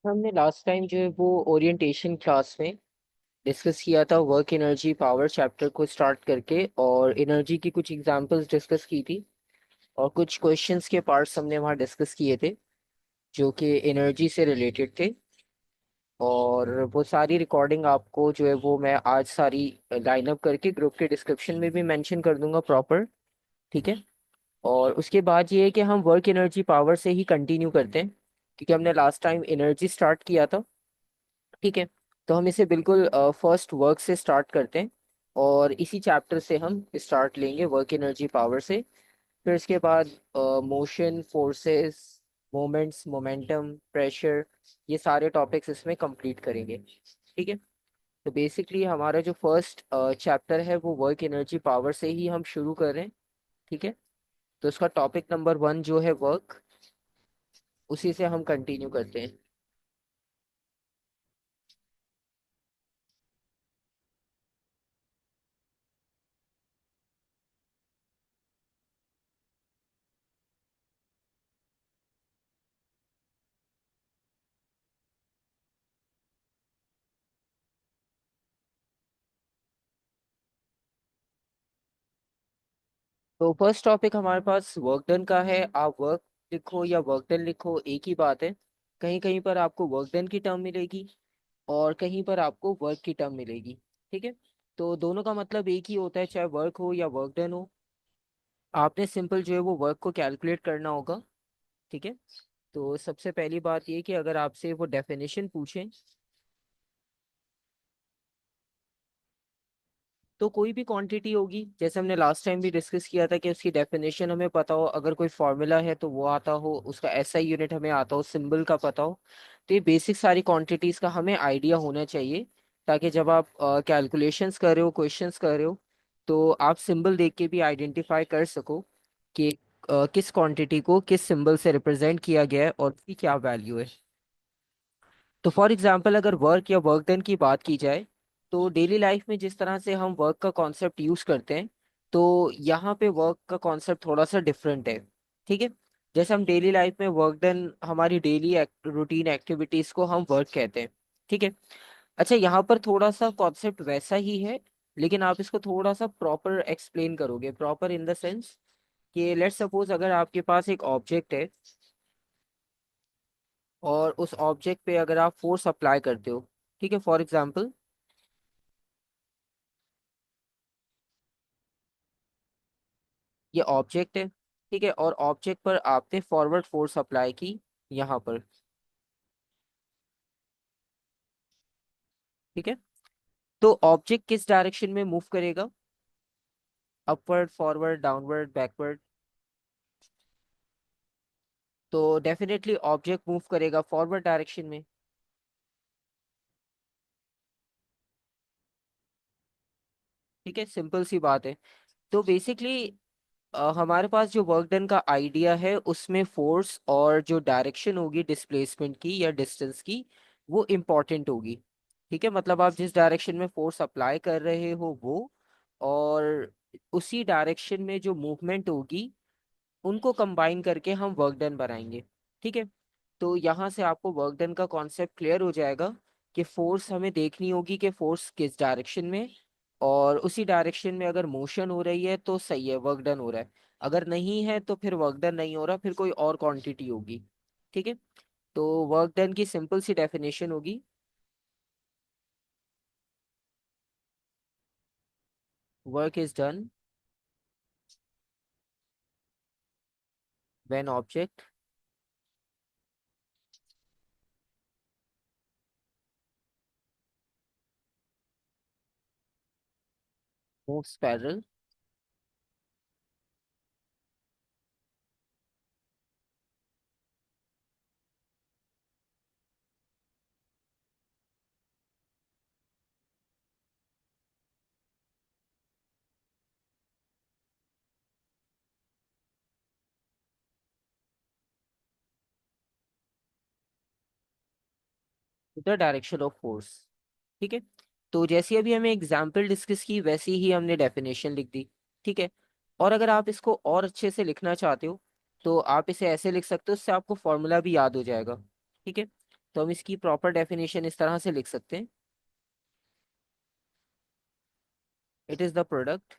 हमने last time जो है वो ओरिएंटेशन क्लास में डिस्कस किया था वर्क एनर्जी पावर चैप्टर को स्टार्ट करके, और एनर्जी की कुछ एग्जांपल्स डिस्कस की थी और कुछ क्वेश्चंस के पार्ट्स हमने वहाँ डिस्कस किए थे जो कि एनर्जी से रिलेटेड थे। और वो सारी रिकॉर्डिंग आपको जो है वो मैं आज सारी लाइन अप करके ग्रुप के डिस्क्रिप्शन में भी मेंशन कर दूंगा प्रॉपर। ठीक है। और उसके बाद ये है कि हम वर्क एनर्जी पावर से ही कंटिन्यू करते हैं क्योंकि हमने लास्ट टाइम एनर्जी स्टार्ट किया था। ठीक है। तो हम इसे बिल्कुल फर्स्ट वर्क से स्टार्ट करते हैं और इसी चैप्टर से हम स्टार्ट लेंगे वर्क एनर्जी पावर से। फिर इसके बाद motion forces moments momentum pressure, ये सारे टॉपिक्स इसमें कंप्लीट करेंगे। ठीक है। तो बेसिकली हमारा जो फर्स्ट चैप्टर है वो वर्क एनर्जी पावर से ही हम शुरू कर रहे हैं। ठीक है। तो इसका टॉपिक नंबर 1 जो है वर्क, उसी से हम कंटिन्यू करते हैं। तो फर्स्ट टॉपिक हमारे पास वर्क डन का है। आप वर्क लिखो या वर्क डन लिखो, एक ही बात है। कहीं कहीं पर आपको वर्क डन की टर्म मिलेगी और कहीं पर आपको वर्क की टर्म मिलेगी। ठीक है। तो दोनों का मतलब एक ही होता है, चाहे वर्क हो या वर्क डन हो। आपने सिंपल जो है वो वर्क को कैलकुलेट करना होगा। ठीक है। तो सबसे पहली बात ये कि अगर आपसे वो डेफिनेशन पूछें तो कोई भी क्वांटिटी होगी, जैसे हमने लास्ट टाइम भी डिस्कस किया था कि उसकी डेफिनेशन हमें पता हो, अगर कोई फॉर्मूला है तो वो आता हो, उसका एसआई यूनिट हमें आता हो, सिंबल का पता हो। तो ये बेसिक सारी क्वांटिटीज का हमें आइडिया होना चाहिए, ताकि जब आप कैलकुलेशंस कर रहे हो क्वेश्चंस कर रहे हो तो आप सिंबल देख के भी आइडेंटिफाई कर सको कि किस क्वांटिटी को किस सिंबल से रिप्रेजेंट किया गया है और उसकी क्या वैल्यू है। तो फॉर एग्जाम्पल अगर वर्क या वर्क डन की बात की जाए तो डेली लाइफ में जिस तरह से हम वर्क का कॉन्सेप्ट यूज करते हैं, तो यहाँ पे वर्क का कॉन्सेप्ट थोड़ा सा डिफरेंट है। ठीक है। जैसे हम डेली लाइफ में वर्क डन, हमारी डेली रूटीन एक्टिविटीज को हम वर्क कहते हैं। ठीक है। अच्छा, यहाँ पर थोड़ा सा कॉन्सेप्ट वैसा ही है, लेकिन आप इसको थोड़ा सा प्रॉपर एक्सप्लेन करोगे, प्रॉपर इन द सेंस कि लेट्स सपोज अगर आपके पास एक ऑब्जेक्ट है और उस ऑब्जेक्ट पे अगर आप फोर्स अप्लाई करते हो। ठीक है। फॉर एग्जांपल ये ऑब्जेक्ट है। ठीक है। और ऑब्जेक्ट पर आपने फॉरवर्ड फोर्स अप्लाई की यहाँ पर। ठीक है। तो ऑब्जेक्ट किस डायरेक्शन में मूव करेगा? Upward forward downward backward? तो डेफिनेटली ऑब्जेक्ट मूव करेगा फॉरवर्ड डायरेक्शन में। ठीक है। सिंपल सी बात है। तो बेसिकली हमारे पास जो वर्क डन का आइडिया है उसमें फोर्स और जो डायरेक्शन होगी डिस्प्लेसमेंट की या डिस्टेंस की, वो इम्पोर्टेंट होगी। ठीक है। मतलब आप जिस डायरेक्शन में फोर्स अप्लाई कर रहे हो वो, और उसी डायरेक्शन में जो मूवमेंट होगी, उनको कंबाइन करके हम वर्क डन बनाएंगे। ठीक है। तो यहाँ से आपको वर्क डन का कॉन्सेप्ट क्लियर हो जाएगा कि फोर्स हमें देखनी होगी कि फोर्स किस डायरेक्शन में, और उसी डायरेक्शन में अगर मोशन हो रही है तो सही है, वर्क डन हो रहा है। अगर नहीं है तो फिर वर्क डन नहीं हो रहा, फिर कोई और क्वांटिटी होगी। ठीक है। तो वर्क डन की सिंपल सी डेफिनेशन होगी, work is done when object moves parallel to the direction of force. ठीक है। तो जैसे अभी हमें एग्जाम्पल डिस्कस की वैसे ही हमने डेफिनेशन लिख दी। ठीक है। और अगर आप इसको और अच्छे से लिखना चाहते हो तो आप इसे ऐसे लिख सकते हो, उससे आपको फॉर्मूला भी याद हो जाएगा। ठीक है। तो हम इसकी प्रॉपर डेफिनेशन इस तरह से लिख सकते हैं, it is the product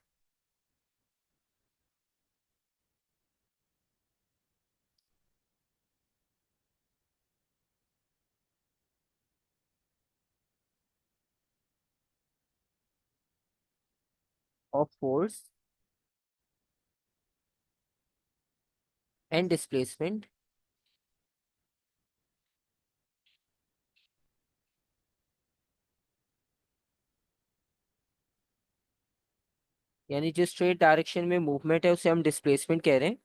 of force and displacement, यानी जो स्ट्रेट डायरेक्शन में मूवमेंट है उसे हम डिस्प्लेसमेंट कह रहे हैं।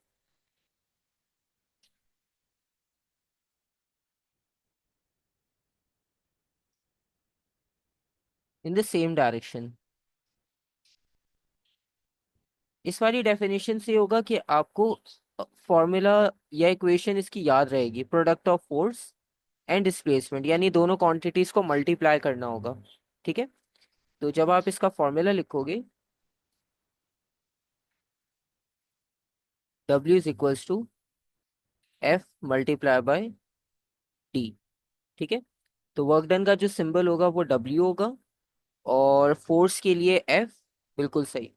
In the same direction. इस वाली डेफिनेशन से होगा कि आपको फॉर्मूला या इक्वेशन इसकी याद रहेगी, product of force and displacement, यानी दोनों क्वांटिटीज को मल्टीप्लाई करना होगा। ठीक है, तो जब आप इसका फॉर्मूला लिखोगे, W is equals to F multiply by T. ठीक है, तो वर्क डन का जो सिंबल होगा वो W होगा, और फोर्स के लिए F, बिल्कुल सही,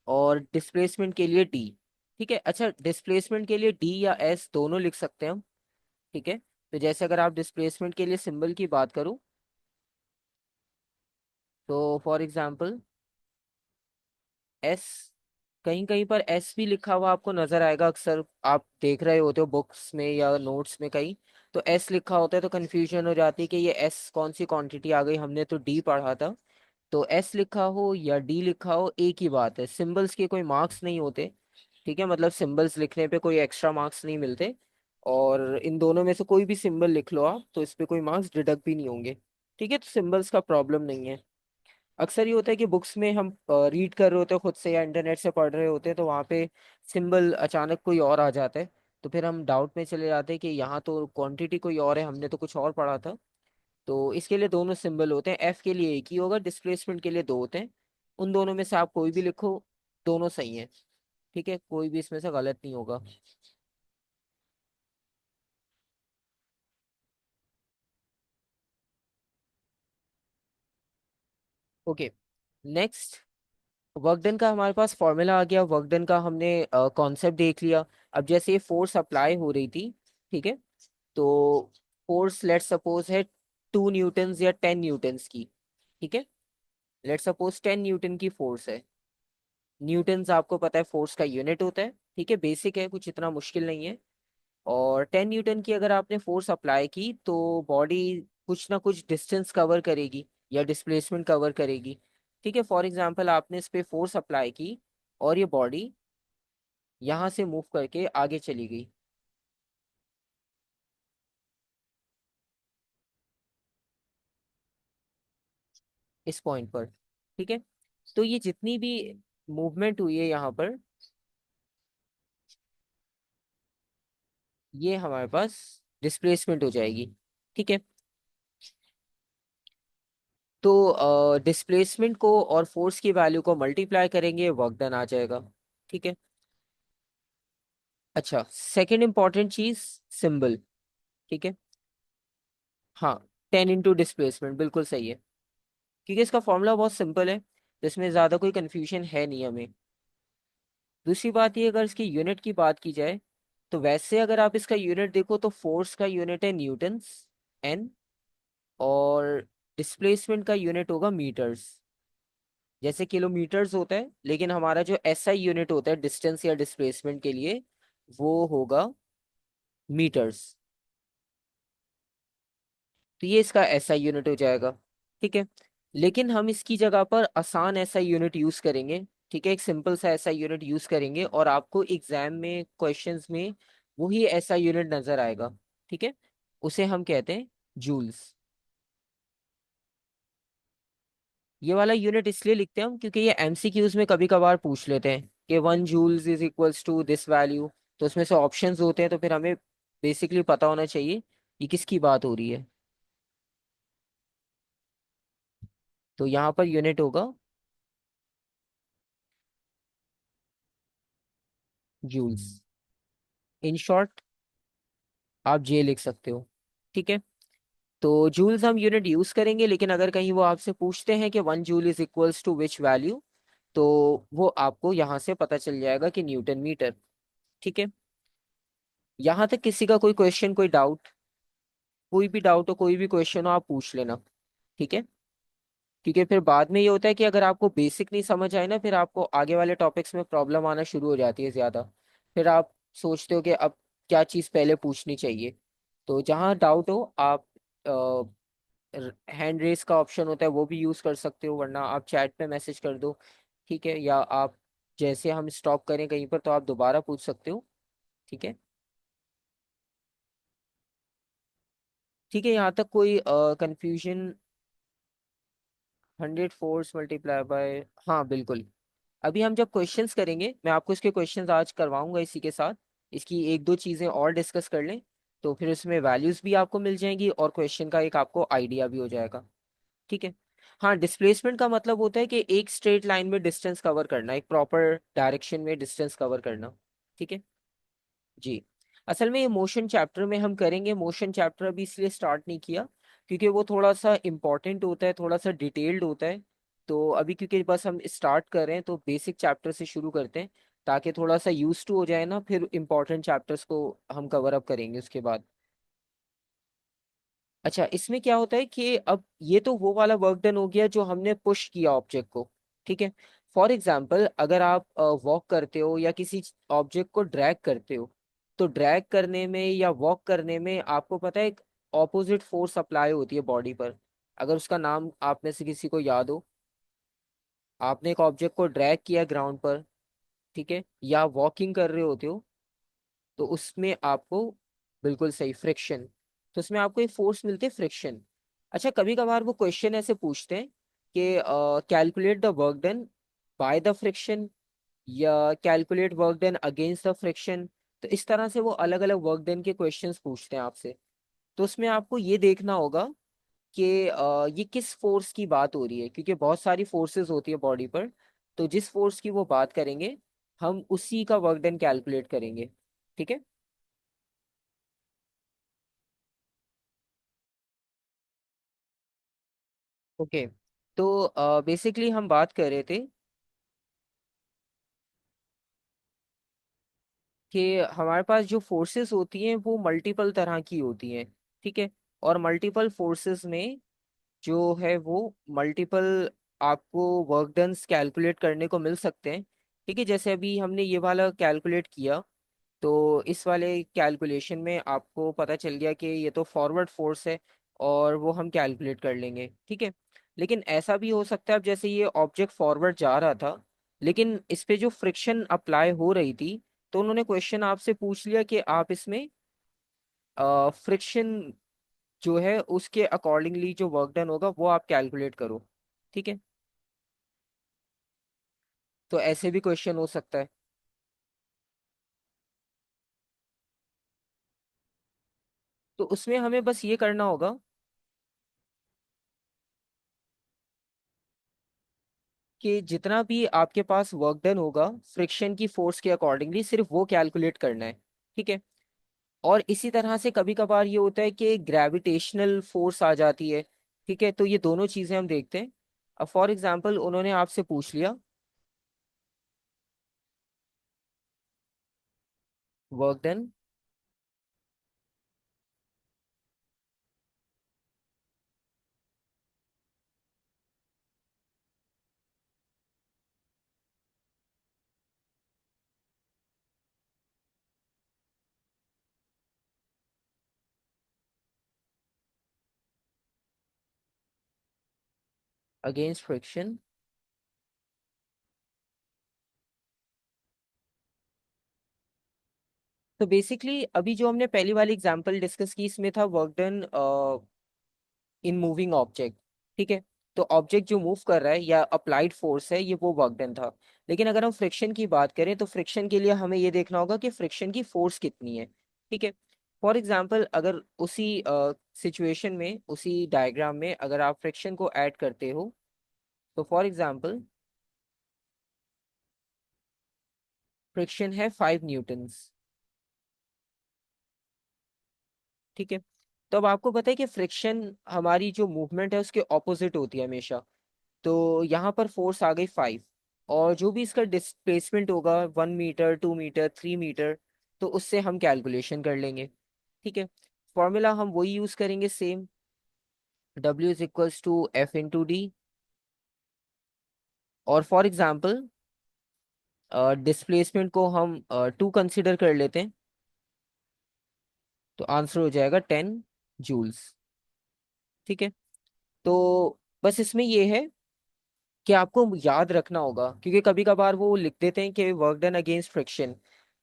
और डिस्प्लेसमेंट के लिए D। ठीक है, अच्छा डिस्प्लेसमेंट के लिए D या S दोनों लिख सकते हैं हम। ठीक है, तो जैसे अगर आप डिस्प्लेसमेंट के लिए सिंबल की बात करूं, तो फॉर एग्जांपल एस, कहीं कहीं पर एस भी लिखा हुआ आपको नजर आएगा, अक्सर आप देख रहे होते हो बुक्स में या नोट्स में कहीं, तो एस लिखा होता है तो कंफ्यूजन हो जाती है कि ये एस कौन सी क्वांटिटी आ गई, हमने तो डी पढ़ा था। तो एस लिखा हो या डी लिखा हो एक ही बात है, सिंबल्स के कोई मार्क्स नहीं होते। ठीक है, मतलब सिंबल्स लिखने पे कोई एक्स्ट्रा मार्क्स नहीं मिलते, और इन दोनों में से कोई भी सिंबल लिख लो आप तो इस पे कोई मार्क्स डिडक्ट भी नहीं होंगे। ठीक है, तो सिंबल्स का प्रॉब्लम नहीं है। अक्सर ये होता है कि बुक्स में हम रीड कर रहे होते हैं खुद से या इंटरनेट से पढ़ रहे होते हैं, तो वहाँ पे सिंबल अचानक कोई और आ जाता है, तो फिर हम डाउट में चले जाते हैं कि यहाँ तो क्वांटिटी कोई और है, हमने तो कुछ और पढ़ा था। तो इसके लिए दोनों सिंबल होते हैं, एफ के लिए एक ही होगा, डिस्प्लेसमेंट के लिए दो होते हैं। उन दोनों में से आप कोई भी लिखो, दोनों सही हैं। ठीक है, कोई भी इसमें से गलत नहीं होगा। ओके, नेक्स्ट, वर्क डन का हमारे पास फॉर्मूला आ गया, वर्क डन का हमने कॉन्सेप्ट देख लिया। अब जैसे ये फोर्स अप्लाई हो रही थी, ठीक है, तो फोर्स लेट सपोज है 2 न्यूटन्स या 10 न्यूटन्स की। ठीक है, लेट सपोज 10 न्यूटन की फोर्स है। न्यूटन्स आपको पता है फोर्स का यूनिट होता है। ठीक है, बेसिक है, कुछ इतना मुश्किल नहीं है। और 10 न्यूटन की अगर आपने फोर्स अप्लाई की तो बॉडी कुछ ना कुछ डिस्टेंस कवर करेगी या डिस्प्लेसमेंट कवर करेगी। ठीक है, फॉर एग्जाम्पल आपने इस पे फोर्स अप्लाई की और ये बॉडी यहाँ से मूव करके आगे चली गई इस पॉइंट पर। ठीक है, तो ये जितनी भी मूवमेंट हुई है यहाँ पर, ये हमारे पास डिस्प्लेसमेंट हो जाएगी। ठीक है, तो डिस्प्लेसमेंट को और फोर्स की वैल्यू को मल्टीप्लाई करेंगे, वर्क डन आ जाएगा। ठीक है, अच्छा सेकंड इंपॉर्टेंट चीज, सिंबल। ठीक है, हाँ, 10 इंटू डिस्प्लेसमेंट बिल्कुल सही है, क्योंकि इसका फॉर्मूला बहुत सिंपल है, तो इसमें ज़्यादा कोई कन्फ्यूजन है नहीं हमें। दूसरी बात ये, अगर इसकी यूनिट की बात की जाए, तो वैसे अगर आप इसका यूनिट देखो तो फोर्स का यूनिट है न्यूटन्स, एन, और डिस्प्लेसमेंट का यूनिट होगा मीटर्स। जैसे किलोमीटर्स होता है, लेकिन हमारा जो एसआई यूनिट होता है डिस्टेंस या डिस्प्लेसमेंट के लिए, वो होगा मीटर्स। तो ये इसका एसआई यूनिट हो जाएगा। ठीक है, लेकिन हम इसकी जगह पर आसान एसआई यूनिट यूज करेंगे। ठीक है, एक सिंपल सा एसआई यूनिट यूज करेंगे और आपको एग्जाम में क्वेश्चंस में वही एसआई यूनिट नजर आएगा। ठीक है, उसे हम कहते हैं जूल्स। ये वाला यूनिट इसलिए लिखते हैं हम क्योंकि ये एमसीक्यूज में कभी कभार पूछ लेते हैं कि 1 joules is equals to this value, तो उसमें से ऑप्शंस होते हैं, तो फिर हमें बेसिकली पता होना चाहिए ये किसकी बात हो रही है। तो यहाँ पर यूनिट होगा जूल्स। इन शॉर्ट आप जे लिख सकते हो। ठीक है, तो जूल्स हम यूनिट यूज करेंगे, लेकिन अगर कहीं वो आपसे पूछते हैं कि 1 joule is equals to which value, तो वो आपको यहाँ से पता चल जाएगा कि न्यूटन मीटर। ठीक है, यहाँ तक किसी का कोई क्वेश्चन, कोई डाउट? कोई भी डाउट हो, कोई भी क्वेश्चन हो, आप पूछ लेना। ठीक है, क्योंकि फिर बाद में ये होता है कि अगर आपको बेसिक नहीं समझ आए ना, फिर आपको आगे वाले टॉपिक्स में प्रॉब्लम आना शुरू हो जाती है ज्यादा। फिर आप सोचते हो कि अब क्या चीज़ पहले पूछनी चाहिए। तो जहाँ डाउट हो आप हैंड रेस का ऑप्शन होता है वो भी यूज कर सकते हो, वरना आप चैट पे मैसेज कर दो। ठीक है, या आप जैसे हम स्टॉप करें कहीं पर तो आप दोबारा पूछ सकते हो। ठीक है। ठीक है, यहाँ तक कोई कंफ्यूजन? 100 फोर्स मल्टीप्लाई बाय, हाँ बिल्कुल। अभी हम जब क्वेश्चंस करेंगे, मैं आपको इसके क्वेश्चंस आज करवाऊंगा इसी के साथ। इसकी एक दो चीजें और डिस्कस कर लें, तो फिर उसमें वैल्यूज भी आपको मिल जाएंगी और क्वेश्चन का एक आपको आइडिया भी हो जाएगा। ठीक है। हाँ, डिस्प्लेसमेंट का मतलब होता है कि एक स्ट्रेट लाइन में डिस्टेंस कवर करना, एक प्रॉपर डायरेक्शन में डिस्टेंस कवर करना। ठीक है जी। असल में ये मोशन चैप्टर में हम करेंगे। मोशन चैप्टर अभी इसलिए स्टार्ट नहीं किया क्योंकि वो थोड़ा सा इम्पोर्टेंट होता है, थोड़ा सा डिटेल्ड होता है। तो अभी क्योंकि बस हम स्टार्ट कर रहे हैं तो बेसिक चैप्टर से शुरू करते हैं, ताकि थोड़ा सा यूज टू हो जाए ना, फिर इम्पोर्टेंट चैप्टर्स को हम कवर अप करेंगे उसके बाद। अच्छा, इसमें क्या होता है कि अब ये तो वो वाला वर्क डन हो गया जो हमने पुश किया ऑब्जेक्ट को। ठीक है। फॉर एग्जाम्पल, अगर आप वॉक करते हो या किसी ऑब्जेक्ट को ड्रैग करते हो, तो ड्रैग करने में या वॉक करने में आपको पता है एक ऑपोजिट फोर्स अप्लाई होती है बॉडी पर। अगर उसका नाम आप में से किसी को याद हो, आपने एक ऑब्जेक्ट को ड्रैग किया ग्राउंड पर, ठीक है, या वॉकिंग कर रहे होते हो, तो उसमें आपको, बिल्कुल सही, फ्रिक्शन। तो उसमें आपको एक फोर्स मिलती है, फ्रिक्शन। अच्छा, कभी कभार वो क्वेश्चन ऐसे पूछते हैं कि calculate the work done by the friction या calculate work done against the friction. तो इस तरह से वो अलग अलग वर्क डन के क्वेश्चंस पूछते हैं आपसे। तो उसमें आपको ये देखना होगा कि ये किस फोर्स की बात हो रही है, क्योंकि बहुत सारी फोर्सेस होती है बॉडी पर। तो जिस फोर्स की वो बात करेंगे, हम उसी का वर्क डन कैलकुलेट करेंगे। ठीक है। ओके। तो बेसिकली हम बात कर रहे थे कि हमारे पास जो फोर्सेस होती हैं वो मल्टीपल तरह की होती हैं। ठीक है। और मल्टीपल फोर्सेस में जो है वो मल्टीपल आपको वर्क डन्स कैलकुलेट करने को मिल सकते हैं। ठीक है, जैसे अभी हमने ये वाला कैलकुलेट किया, तो इस वाले कैलकुलेशन में आपको पता चल गया कि ये तो फॉरवर्ड फोर्स है, और वो हम कैलकुलेट कर लेंगे। ठीक है। लेकिन ऐसा भी हो सकता है, अब जैसे ये ऑब्जेक्ट फॉरवर्ड जा रहा था, लेकिन इस पे जो फ्रिक्शन अप्लाई हो रही थी, तो उन्होंने क्वेश्चन आपसे पूछ लिया कि आप इसमें फ्रिक्शन जो है उसके अकॉर्डिंगली जो वर्क डन होगा वो आप कैलकुलेट करो। ठीक है। तो ऐसे भी क्वेश्चन हो सकता है। तो उसमें हमें बस ये करना होगा कि जितना भी आपके पास वर्क डन होगा फ्रिक्शन की फोर्स के अकॉर्डिंगली, सिर्फ वो कैलकुलेट करना है। ठीक है। और इसी तरह से कभी कभार ये होता है कि ग्रेविटेशनल फोर्स आ जाती है। ठीक है, तो ये दोनों चीजें हम देखते हैं। अब फॉर एग्जांपल उन्होंने आपसे पूछ लिया वर्क डन अगेंस्ट फ्रिक्शन। तो बेसिकली अभी जो हमने पहली वाली एग्जांपल डिस्कस की, इसमें था work done in moving object. ठीक है। तो ऑब्जेक्ट जो मूव कर रहा है या अप्लाइड फोर्स है, ये वो वर्क डन था। लेकिन अगर हम फ्रिक्शन की बात करें तो फ्रिक्शन के लिए हमें ये देखना होगा कि फ्रिक्शन की फोर्स कितनी है। ठीक है। फॉर एग्जाम्पल, अगर उसी सिचुएशन में, उसी डायग्राम में अगर आप फ्रिक्शन को ऐड करते हो, तो फॉर एग्जाम्पल फ्रिक्शन है 5 न्यूटन्स। ठीक है। तो अब आपको पता है कि फ्रिक्शन हमारी जो मूवमेंट है उसके ऑपोजिट होती है हमेशा। तो यहाँ पर फोर्स आ गई 5, और जो भी इसका डिस्प्लेसमेंट होगा 1 मीटर, 2 मीटर, 3 मीटर, तो उससे हम कैलकुलेशन कर लेंगे। ठीक है, फॉर्मूला हम वही यूज करेंगे same, W is equals to F into D. और फॉर एग्जाम्पल डिस्प्लेसमेंट को हम 2 कंसिडर कर लेते हैं, तो आंसर हो जाएगा 10 जूल्स। ठीक है, तो बस इसमें ये है कि आपको याद रखना होगा, क्योंकि कभी कभार वो लिख देते हैं कि वर्क डन अगेंस्ट फ्रिक्शन।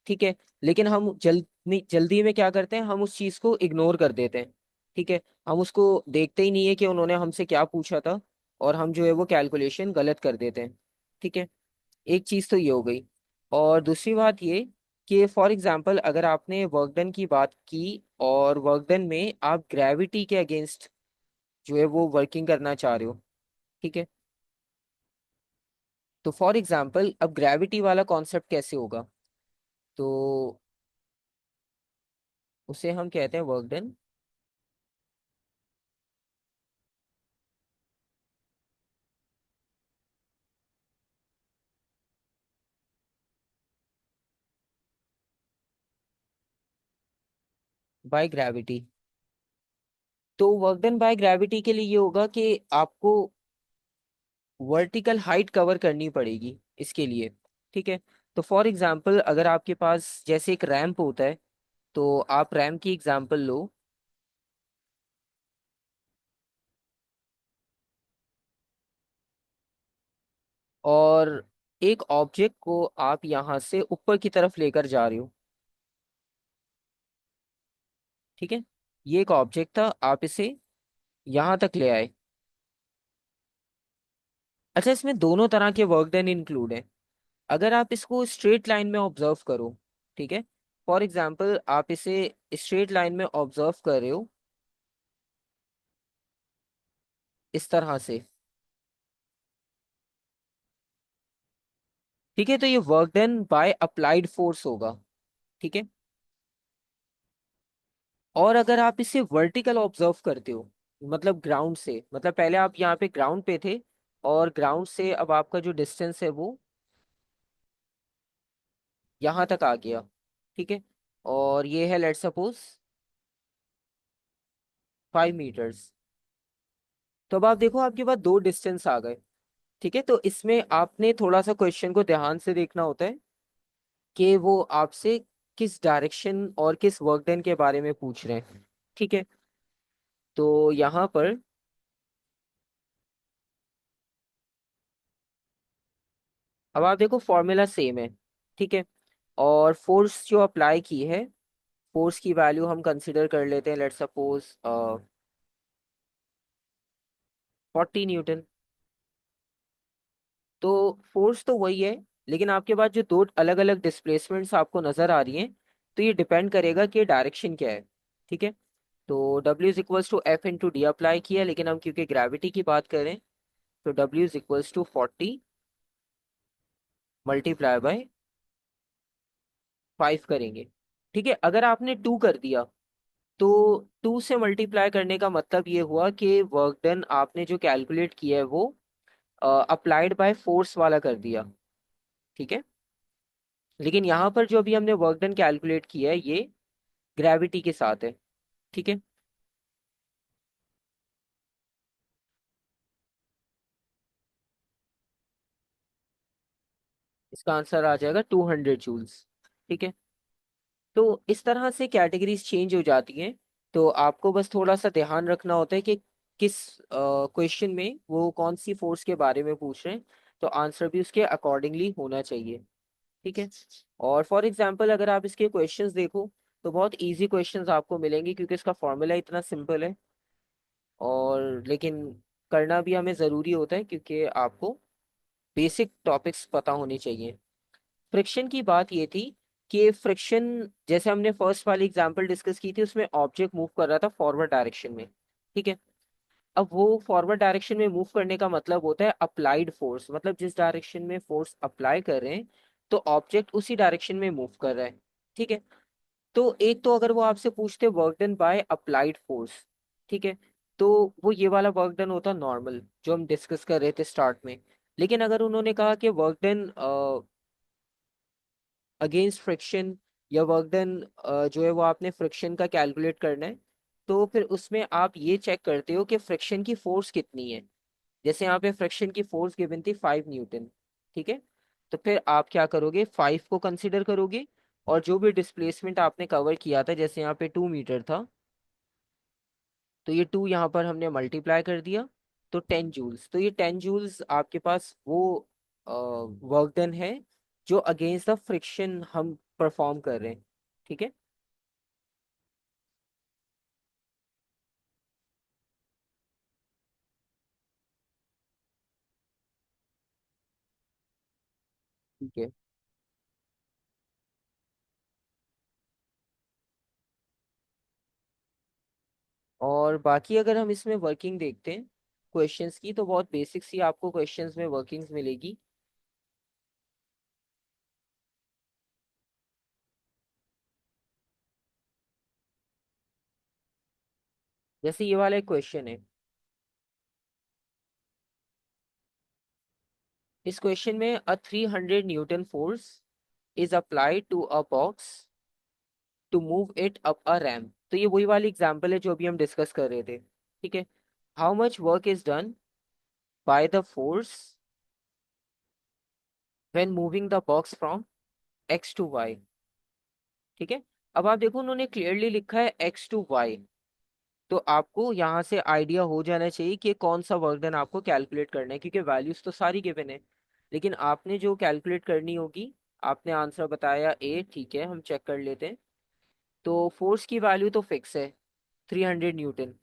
ठीक है, लेकिन हम जल्दी में क्या करते हैं, हम उस चीज को इग्नोर कर देते हैं। ठीक है, हम उसको देखते ही नहीं है कि उन्होंने हमसे क्या पूछा था, और हम जो है वो कैलकुलेशन गलत कर देते हैं। ठीक है, एक चीज तो ये हो गई। और दूसरी बात ये कि फॉर एग्जांपल अगर आपने वर्क डन की बात की, और वर्क डन में आप ग्रेविटी के अगेंस्ट जो है वो वर्किंग करना चाह रहे हो। ठीक है, तो फॉर एग्जाम्पल अब ग्रेविटी वाला कॉन्सेप्ट कैसे होगा, तो उसे हम कहते हैं वर्क डन बाय ग्रेविटी। तो वर्क डन बाय ग्रेविटी के लिए ये होगा कि आपको वर्टिकल हाइट कवर करनी पड़ेगी इसके लिए। ठीक है, तो फॉर एग्जाम्पल अगर आपके पास जैसे एक रैंप होता है, तो आप रैंप की एग्जाम्पल लो, और एक ऑब्जेक्ट को आप यहाँ से ऊपर की तरफ लेकर जा रहे हो। ठीक है, ये एक ऑब्जेक्ट था, आप इसे यहाँ तक ले आए। अच्छा, इसमें दोनों तरह के वर्क डन इंक्लूड है। अगर आप इसको स्ट्रेट लाइन में ऑब्जर्व करो, ठीक है, फॉर एग्जाम्पल आप इसे स्ट्रेट लाइन में ऑब्जर्व कर रहे हो इस तरह से। ठीक है, तो ये work done by applied force होगा। ठीक है, और अगर आप इसे वर्टिकल ऑब्जर्व करते हो, मतलब ग्राउंड से, मतलब पहले आप यहाँ पे ग्राउंड पे थे, और ग्राउंड से अब आपका जो डिस्टेंस है वो यहाँ तक आ गया। ठीक है, और ये है लेट्स सपोज 5 मीटर्स। तो अब आप देखो आपके पास दो डिस्टेंस आ गए। ठीक है, तो इसमें आपने थोड़ा सा क्वेश्चन को ध्यान से देखना होता है कि वो आपसे किस डायरेक्शन और किस वर्क डन के बारे में पूछ रहे हैं। ठीक है, तो यहाँ पर अब आप देखो फॉर्मूला सेम है। ठीक है, और फोर्स जो अप्लाई की है, फोर्स की वैल्यू हम कंसिडर कर लेते हैं, लेट्स सपोज 40 न्यूटन। तो फोर्स तो वही है, लेकिन आपके पास जो दो अलग अलग डिस्प्लेसमेंट्स आपको नजर आ रही हैं, तो ये डिपेंड करेगा कि डायरेक्शन क्या है। ठीक है, तो W is equals to F into D apply किया, लेकिन हम क्योंकि ग्रेविटी की बात करें, तो W is equals to 40 multiply by 5 करेंगे। ठीक है, अगर आपने 2 कर दिया, तो 2 से मल्टीप्लाई करने का मतलब ये हुआ कि वर्क डन आपने जो कैलकुलेट किया है वो अप्लाइड बाय फोर्स वाला कर दिया। ठीक है, लेकिन यहाँ पर जो अभी हमने वर्क डन कैलकुलेट किया है ये ग्रेविटी के साथ है। ठीक है, इसका आंसर आ जाएगा 200 जूल्स। ठीक है, तो इस तरह से कैटेगरीज चेंज हो जाती हैं। तो आपको बस थोड़ा सा ध्यान रखना होता है कि किस क्वेश्चन में वो कौन सी फोर्स के बारे में पूछ रहे हैं, तो आंसर भी उसके अकॉर्डिंगली होना चाहिए। ठीक है, और फॉर एग्जांपल अगर आप इसके क्वेश्चंस देखो, तो बहुत इजी क्वेश्चंस आपको मिलेंगे, क्योंकि इसका फॉर्मूला इतना सिंपल है। और लेकिन करना भी हमें ज़रूरी होता है, क्योंकि आपको बेसिक टॉपिक्स पता होने चाहिए। फ्रिक्शन की बात ये थी कि फ्रिक्शन, जैसे हमने फर्स्ट वाली एग्जांपल डिस्कस की थी, उसमें ऑब्जेक्ट मूव कर रहा था फॉरवर्ड डायरेक्शन में। ठीक है, अब वो फॉरवर्ड डायरेक्शन में मूव करने का मतलब होता है अप्लाइड फोर्स, मतलब जिस डायरेक्शन में फोर्स अप्लाई कर रहे हैं, तो ऑब्जेक्ट उसी डायरेक्शन में मूव कर रहा है। ठीक है, तो एक तो अगर वो आपसे पूछते work done by applied force, ठीक है, तो वो ये वाला वर्क डन होता नॉर्मल जो हम डिस्कस कर रहे थे स्टार्ट में। लेकिन अगर उन्होंने कहा कि वर्क डन अगेंस्ट फ्रिक्शन, या वर्क डन जो है वो आपने फ्रिक्शन का कैलकुलेट करना है, तो फिर उसमें आप ये चेक करते हो कि फ्रिक्शन की फोर्स कितनी है। जैसे यहाँ पे फ्रिक्शन की फोर्स गिवन थी 5 न्यूटन, ठीक है, तो फिर आप क्या करोगे, 5 को कंसिडर करोगे, और जो भी डिस्प्लेसमेंट आपने कवर किया था, जैसे यहाँ पे 2 मीटर था, तो ये 2 यहाँ पर हमने मल्टीप्लाई कर दिया, तो 10 जूल्स। तो ये 10 जूल्स आपके पास वो वर्क डन है जो अगेंस्ट द फ्रिक्शन हम परफॉर्म कर रहे हैं, ठीक है। ठीक है, और बाकी अगर हम इसमें वर्किंग देखते हैं क्वेश्चंस की, तो बहुत बेसिक सी आपको क्वेश्चंस में वर्किंग्स मिलेगी। जैसे ये वाला एक क्वेश्चन है, इस क्वेश्चन में a 300 newton force is applied to a box to move it up a ramp. तो ये वही वाली एग्जांपल है जो अभी हम डिस्कस कर रहे थे, ठीक है। How much work is done by the force when moving the box from X to Y, ठीक है। अब आप देखो उन्होंने क्लियरली लिखा है एक्स टू वाई, तो आपको यहाँ से आइडिया हो जाना चाहिए कि कौन सा वर्क डन आपको कैलकुलेट करना है, क्योंकि वैल्यूज तो सारी गिवन है। लेकिन आपने जो कैलकुलेट करनी होगी, आपने आंसर बताया ए, ठीक है, हम चेक कर लेते हैं। तो फोर्स की वैल्यू तो फिक्स है, 300 न्यूटन।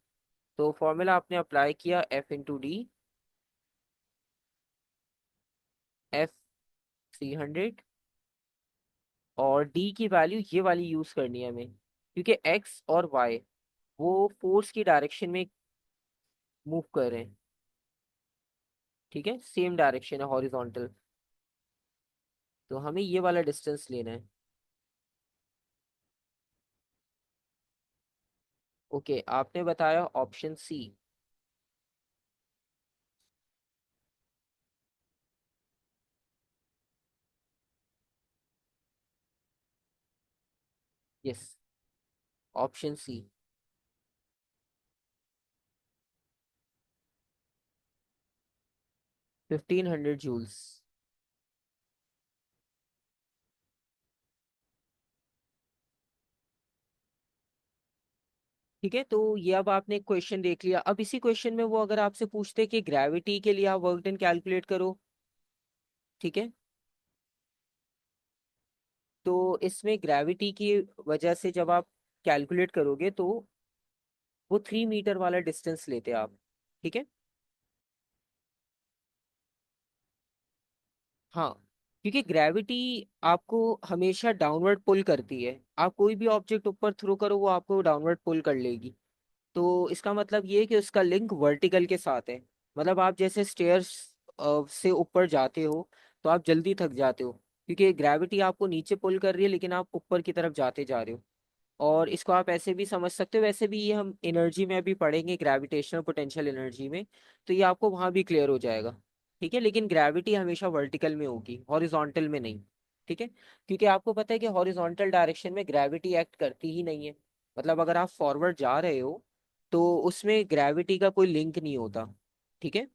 तो फॉर्मूला आपने अप्लाई किया F × D, F 300, और D की वैल्यू ये वाली यूज करनी है हमें, क्योंकि X और Y वो फोर्स की डायरेक्शन में मूव कर रहे हैं, ठीक है, सेम डायरेक्शन है हॉरिजॉन्टल। तो हमें ये वाला डिस्टेंस लेना है। ओके, आपने बताया option C. Yes, option C. 1500 joules. ठीक है, तो ये अब आपने क्वेश्चन देख लिया। अब इसी क्वेश्चन में वो अगर आपसे पूछते कि ग्रेविटी के लिए आप वर्क डन कैलकुलेट करो, ठीक है, तो इसमें ग्रेविटी की वजह से जब आप कैलकुलेट करोगे, तो वो 3 मीटर वाला डिस्टेंस लेते आप, ठीक है। हाँ, क्योंकि ग्रेविटी आपको हमेशा डाउनवर्ड पुल करती है। आप कोई भी ऑब्जेक्ट ऊपर थ्रो करो, वो आपको डाउनवर्ड पुल कर लेगी। तो इसका मतलब ये है कि उसका लिंक वर्टिकल के साथ है। मतलब आप जैसे स्टेयर्स से ऊपर जाते हो, तो आप जल्दी थक जाते हो, क्योंकि ग्रेविटी आपको नीचे पुल कर रही है, लेकिन आप ऊपर की तरफ जाते जा रहे हो। और इसको आप ऐसे भी समझ सकते हो, वैसे भी ये हम एनर्जी में अभी पढ़ेंगे, ग्रेविटेशनल पोटेंशियल एनर्जी में, तो ये आपको वहां भी क्लियर हो जाएगा, ठीक है। लेकिन ग्रेविटी हमेशा वर्टिकल में होगी, हॉरिजॉन्टल में नहीं, ठीक है। क्योंकि आपको पता है कि हॉरिजॉन्टल डायरेक्शन में ग्रेविटी एक्ट करती ही नहीं है। मतलब अगर आप फॉरवर्ड जा रहे हो, तो उसमें ग्रेविटी का कोई लिंक नहीं होता, ठीक है।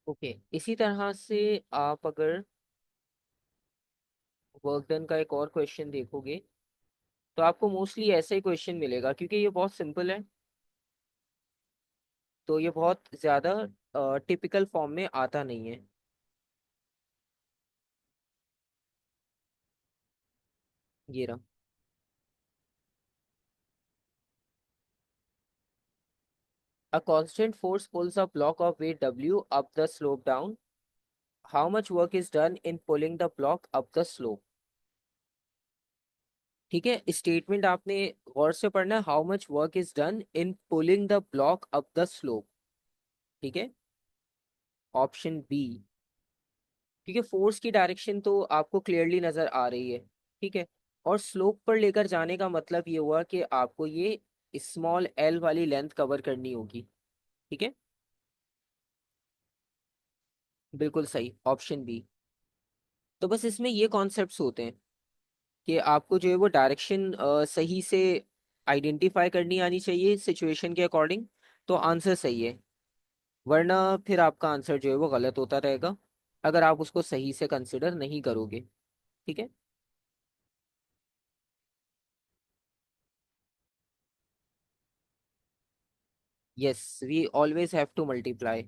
ओके, इसी तरह से आप अगर वर्क डन का एक और क्वेश्चन देखोगे, तो आपको मोस्टली ऐसा ही क्वेश्चन मिलेगा, क्योंकि ये बहुत सिंपल है। तो ये बहुत ज्यादा टिपिकल फॉर्म में आता नहीं है। ये रहा। A constant force pulls a block of weight W up the slope down. How much work is done in pulling the block up the slope? ठीक है, स्टेटमेंट आपने गौर से पढ़ना है, how much work is done in pulling the block up the slope. ठीक है, option B, क्योंकि force की डायरेक्शन तो आपको क्लियरली नजर आ रही है। ठीक है, और स्लोप पर लेकर जाने का मतलब ये हुआ कि आपको ये स्मॉल एल वाली लेंथ कवर करनी होगी। ठीक है, बिल्कुल सही, ऑप्शन बी। तो बस इसमें ये कॉन्सेप्ट्स होते हैं कि आपको जो है वो डायरेक्शन सही से आइडेंटिफाई करनी आनी चाहिए सिचुएशन के अकॉर्डिंग, तो आंसर सही है। वरना फिर आपका आंसर जो है वो गलत होता रहेगा अगर आप उसको सही से कंसिडर नहीं करोगे। ठीक है, yes, we always have to multiply.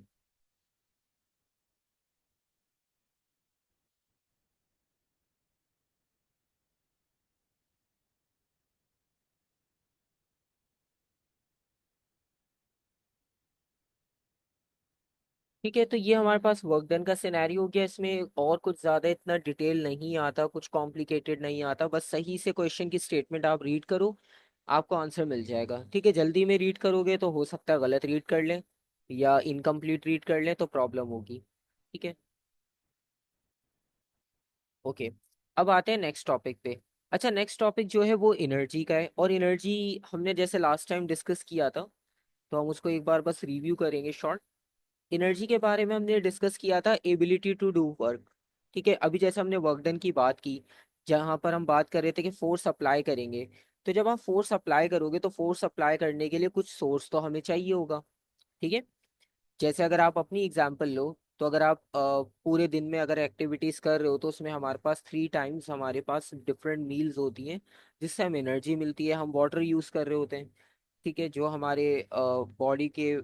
ठीक है, तो ये हमारे पास वर्क डन का सिनेरियो हो गया। इसमें और कुछ ज्यादा इतना डिटेल नहीं आता, कुछ कॉम्प्लिकेटेड नहीं आता, बस सही से क्वेश्चन की स्टेटमेंट आप रीड करो, आपको आंसर मिल जाएगा। ठीक है, जल्दी में रीड करोगे तो हो सकता है गलत रीड कर लें या इनकम्प्लीट रीड कर लें तो प्रॉब्लम होगी। ठीक है, ओके। अब आते हैं नेक्स्ट टॉपिक पे। अच्छा, नेक्स्ट टॉपिक जो है वो एनर्जी का है, और एनर्जी हमने जैसे लास्ट टाइम डिस्कस किया था, तो हम उसको एक बार बस रिव्यू करेंगे शॉर्ट। एनर्जी के बारे में हमने डिस्कस किया था एबिलिटी टू डू वर्क। ठीक है, अभी जैसे हमने वर्क डन की बात की, जहां पर हम बात कर रहे थे कि फोर्स अप्लाई करेंगे, तो जब आप फोर्स अप्लाई करोगे तो फोर्स अप्लाई करने के लिए कुछ सोर्स तो हमें चाहिए होगा। ठीक है, जैसे अगर आप अपनी एग्जांपल लो, तो अगर आप पूरे दिन में अगर एक्टिविटीज कर रहे हो तो उसमें हमारे पास 3 टाइम्स हमारे पास डिफरेंट मील्स होती हैं, जिससे हमें एनर्जी मिलती है। हम वाटर यूज कर रहे होते हैं, ठीक है, जो हमारे बॉडी के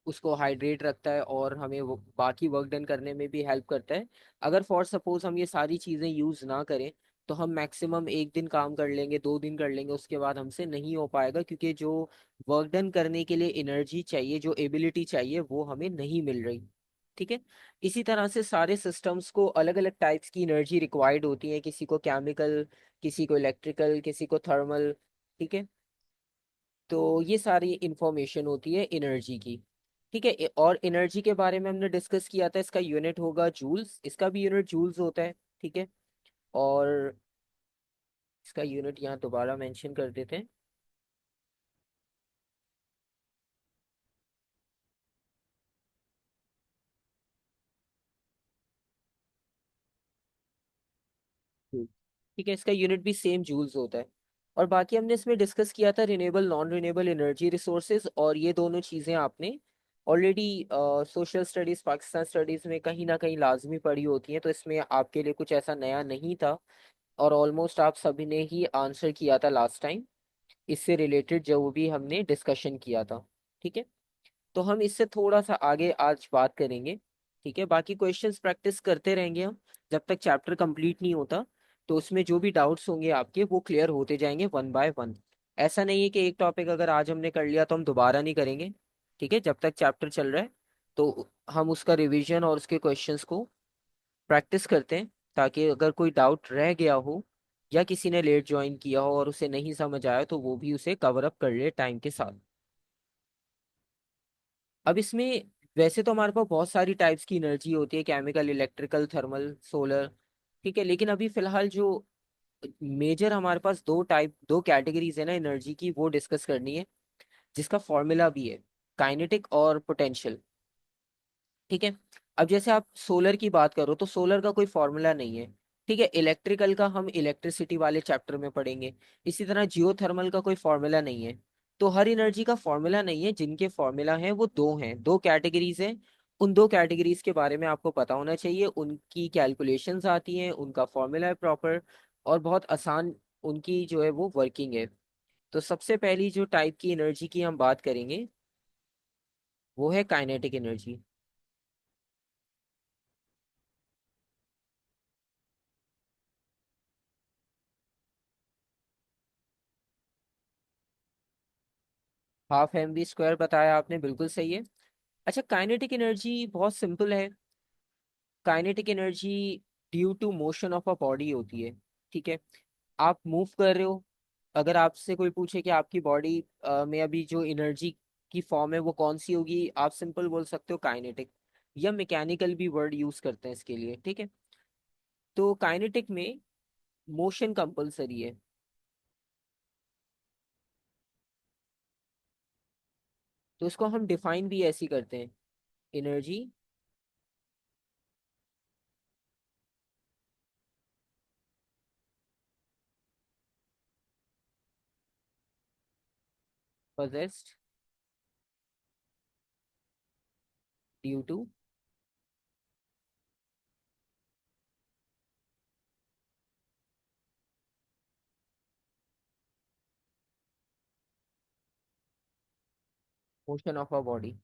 उसको हाइड्रेट रखता है और हमें वो बाकी वर्क डन करने में भी हेल्प करता है। अगर फॉर सपोज हम ये सारी चीज़ें यूज़ ना करें तो हम मैक्सिमम एक दिन काम कर लेंगे, 2 दिन कर लेंगे, उसके बाद हमसे नहीं हो पाएगा, क्योंकि जो वर्क डन करने के लिए एनर्जी चाहिए, जो एबिलिटी चाहिए, वो हमें नहीं मिल रही। ठीक है, इसी तरह से सारे सिस्टम्स को अलग अलग टाइप्स की एनर्जी रिक्वायर्ड होती है, किसी को केमिकल, किसी को इलेक्ट्रिकल, किसी को थर्मल। ठीक है, तो ये सारी इंफॉर्मेशन होती है एनर्जी की। ठीक है, और एनर्जी के बारे में हमने डिस्कस किया था, इसका यूनिट होगा जूल्स, इसका भी यूनिट जूल्स होता है। ठीक है, और इसका यूनिट यहाँ दोबारा मेंशन कर देते हैं। ठीक है, इसका यूनिट भी सेम जूल्स होता है। और बाकी हमने इसमें डिस्कस किया था renewable non renewable energy resources, और ये दोनों चीज़ें आपने already social studies, Pakistan studies में कहीं ना कहीं लाजमी पढ़ी होती हैं, तो इसमें आपके लिए कुछ ऐसा नया नहीं था, और ऑलमोस्ट आप सभी ने ही आंसर किया था लास्ट टाइम इससे रिलेटेड जो भी हमने डिस्कशन किया था। ठीक है, तो हम इससे थोड़ा सा आगे आज बात करेंगे। ठीक है, बाकी क्वेश्चंस प्रैक्टिस करते रहेंगे हम जब तक चैप्टर कंप्लीट नहीं होता, तो उसमें जो भी डाउट्स होंगे आपके वो क्लियर होते जाएंगे वन बाय वन। ऐसा नहीं है कि एक टॉपिक अगर आज हमने कर लिया तो हम दोबारा नहीं करेंगे। ठीक है, जब तक चैप्टर चल रहा है तो हम उसका रिवीजन और उसके क्वेश्चंस को प्रैक्टिस करते हैं, ताकि अगर कोई डाउट रह गया हो या किसी ने लेट ज्वाइन किया हो और उसे नहीं समझ आया तो वो भी उसे कवर अप कर ले टाइम के साथ। अब इसमें वैसे तो हमारे पास बहुत सारी टाइप्स की एनर्जी होती है, केमिकल, इलेक्ट्रिकल, थर्मल, सोलर। ठीक है, लेकिन अभी फिलहाल जो मेजर हमारे पास दो कैटेगरीज है ना एनर्जी की, वो डिस्कस करनी है, जिसका फॉर्मूला भी है, काइनेटिक और पोटेंशियल। ठीक है, अब जैसे आप सोलर की बात करो तो सोलर का कोई फॉर्मूला नहीं है। ठीक है, इलेक्ट्रिकल का हम इलेक्ट्रिसिटी वाले चैप्टर में पढ़ेंगे। इसी तरह जियोथर्मल का कोई फॉर्मूला नहीं है। तो हर एनर्जी का फॉर्मूला नहीं है, जिनके फॉर्मूला हैं वो दो हैं, दो कैटेगरीज हैं। उन दो कैटेगरीज के बारे में आपको पता होना चाहिए, उनकी कैलकुलेशंस आती हैं, उनका फॉर्मूला है प्रॉपर, और बहुत आसान उनकी जो है वो वर्किंग है। तो सबसे पहली जो टाइप की एनर्जी की हम बात करेंगे वो है काइनेटिक एनर्जी। ½ mv² बताया आपने, बिल्कुल सही है। अच्छा, काइनेटिक एनर्जी बहुत सिंपल है। Kinetic energy due to motion of a body होती है। ठीक है, आप मूव कर रहे हो, अगर आपसे कोई पूछे कि आपकी बॉडी में अभी जो एनर्जी की फॉर्म है वो कौन सी होगी, आप सिंपल बोल सकते हो काइनेटिक, या मैकेनिकल भी वर्ड यूज करते हैं इसके लिए, ठीक है। तो काइनेटिक में मोशन कंपलसरी है। तो इसको हम डिफाइन भी ऐसी करते हैं, energy possessed due to motion of a body.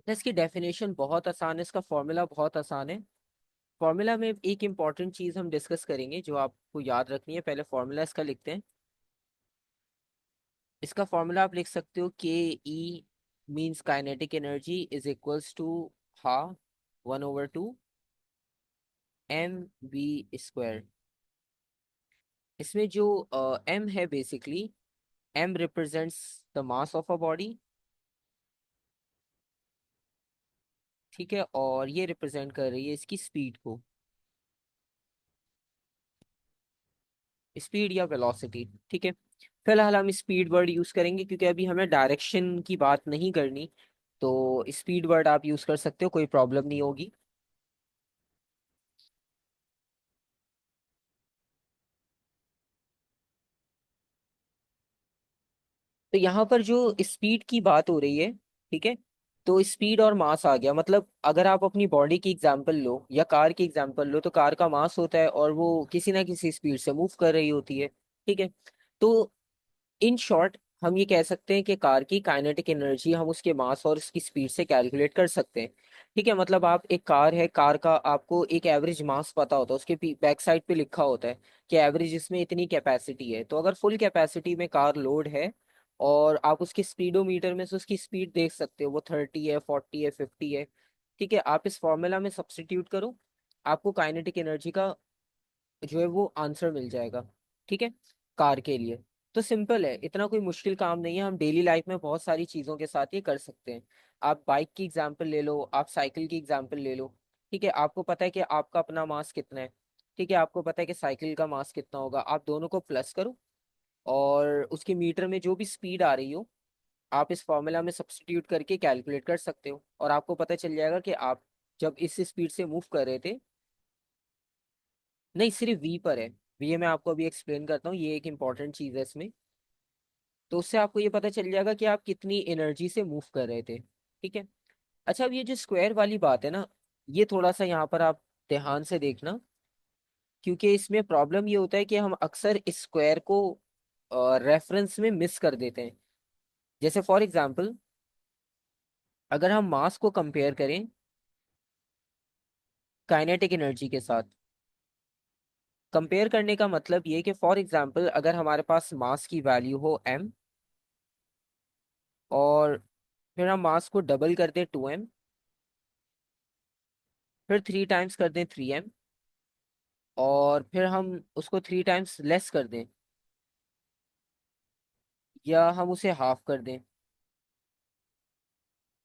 इसकी डेफिनेशन बहुत आसान है, इसका फॉर्मूला बहुत आसान है। फॉर्मूला में एक इंपॉर्टेंट चीज हम डिस्कस करेंगे जो आपको याद रखनी है, पहले फॉर्मूला इसका लिखते हैं। इसका फॉर्मूला आप लिख सकते हो, K E means kinetic energy is equals to half 1/2 M V square. इसमें जो एम है basically, M represents the mass of a body, ठीक है, और ये रिप्रेजेंट कर रही है इसकी स्पीड को, स्पीड या वेलोसिटी, ठीक है। फिलहाल हम स्पीड वर्ड यूज करेंगे क्योंकि अभी हमें डायरेक्शन की बात नहीं करनी। तो स्पीड वर्ड आप यूज कर सकते हो, कोई प्रॉब्लम नहीं होगी। तो यहाँ पर जो स्पीड की बात हो रही है, ठीक है, तो स्पीड और मास आ गया। मतलब अगर आप अपनी बॉडी की एग्जांपल लो या कार की एग्जांपल लो, तो कार का मास होता है और वो किसी ना किसी स्पीड से मूव कर रही होती है, ठीक है। तो इन शॉर्ट हम ये कह सकते हैं कि कार की काइनेटिक एनर्जी हम उसके मास और उसकी स्पीड से कैलकुलेट कर सकते हैं, ठीक है। मतलब आप एक कार है, कार का आपको एक एवरेज मास पता होता है, उसके बैक साइड पे लिखा होता है कि एवरेज इसमें इतनी कैपेसिटी है। तो अगर फुल कैपेसिटी में कार लोड है और आप उसके स्पीडोमीटर में से उसकी स्पीड देख सकते हो, वो 30 है, 40 है, 50 है, ठीक है, आप इस फॉर्मूला में सब्स्टिट्यूट करो, आपको काइनेटिक एनर्जी का जो है वो आंसर मिल जाएगा, ठीक है, कार के लिए। तो सिंपल है, इतना कोई मुश्किल काम नहीं है, हम डेली लाइफ में बहुत सारी चीजों के साथ ये कर सकते हैं। आप बाइक की एग्जाम्पल ले लो, आप साइकिल की एग्जाम्पल ले लो, ठीक है, आपको पता है कि आपका अपना मास कितना है, ठीक है, आपको पता है कि साइकिल का मास कितना होगा, आप दोनों को प्लस करो और उसके मीटर में जो भी स्पीड आ रही हो, आप इस फॉर्मूला में सब्स्टिट्यूट करके कैलकुलेट कर सकते हो और आपको पता चल जाएगा कि आप जब इस स्पीड से मूव कर रहे थे। नहीं, सिर्फ वी पर है। ये मैं आपको अभी एक्सप्लेन करता हूँ, ये एक इंपॉर्टेंट चीज है इसमें। तो उससे आपको ये पता चल जाएगा कि आप कितनी एनर्जी से मूव कर रहे थे, ठीक है। अच्छा, अब ये जो स्क्वायर वाली बात है ना, ये थोड़ा सा यहाँ पर आप ध्यान से देखना, क्योंकि इसमें प्रॉब्लम ये होता है कि हम अक्सर इस स्क्वायर को रेफरेंस में मिस कर देते हैं। जैसे फॉर एग्जांपल, अगर हम मास को कंपेयर करें काइनेटिक एनर्जी के साथ, कंपेयर करने का मतलब ये कि फॉर एग्जांपल अगर हमारे पास मास की वैल्यू हो m, और फिर हम मास को डबल कर दें 2m, फिर 3 टाइम्स कर दें 3m, और फिर हम उसको 3 टाइम्स लेस कर दें या हम उसे हाफ कर दें।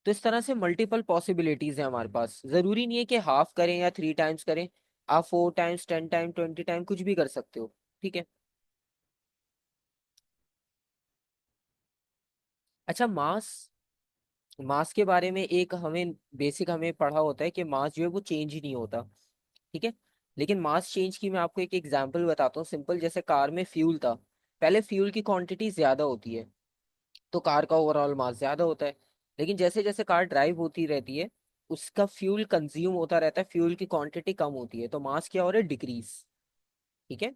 तो इस तरह से मल्टीपल पॉसिबिलिटीज है हमारे पास, जरूरी नहीं है कि हाफ करें या 3 टाइम्स करें, आप 4 टाइम्स, 10 टाइम, 20 टाइम कुछ भी कर सकते हो, ठीक है। अच्छा, मास, मास के बारे में एक हमें बेसिक हमें पढ़ा होता है कि मास जो है वो चेंज ही नहीं होता, ठीक है। लेकिन मास चेंज की मैं आपको एक एग्जांपल बताता हूँ सिंपल। जैसे कार में फ्यूल था, पहले फ्यूल की क्वांटिटी ज्यादा होती है तो कार का ओवरऑल मास ज्यादा होता है। लेकिन जैसे जैसे कार ड्राइव होती रहती है, उसका फ्यूल कंज्यूम होता रहता है, फ्यूल की क्वांटिटी कम होती है, तो मास क्या हो रहा है, डिक्रीज, ठीक है।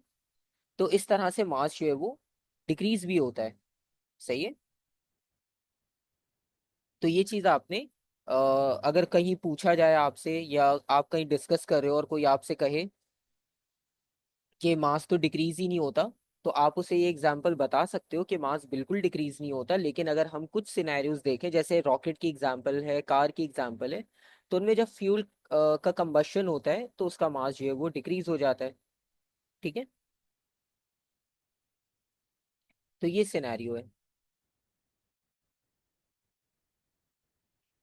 तो इस तरह से मास जो है वो डिक्रीज भी होता है, सही है। तो ये चीज आपने अ, अगर कहीं पूछा जाए आपसे या आप कहीं डिस्कस कर रहे हो और कोई आपसे कहे कि मास तो डिक्रीज ही नहीं होता, तो आप उसे ये एग्जाम्पल बता सकते हो कि मास बिल्कुल डिक्रीज नहीं होता, लेकिन अगर हम कुछ सिनेरियोज देखें, जैसे रॉकेट की एग्जाम्पल है, कार की एग्जाम्पल है, तो उनमें जब फ्यूल का कंबशन होता है तो उसका मास जो है वो डिक्रीज हो जाता है। ठीक है, तो ये सिनेरियो है।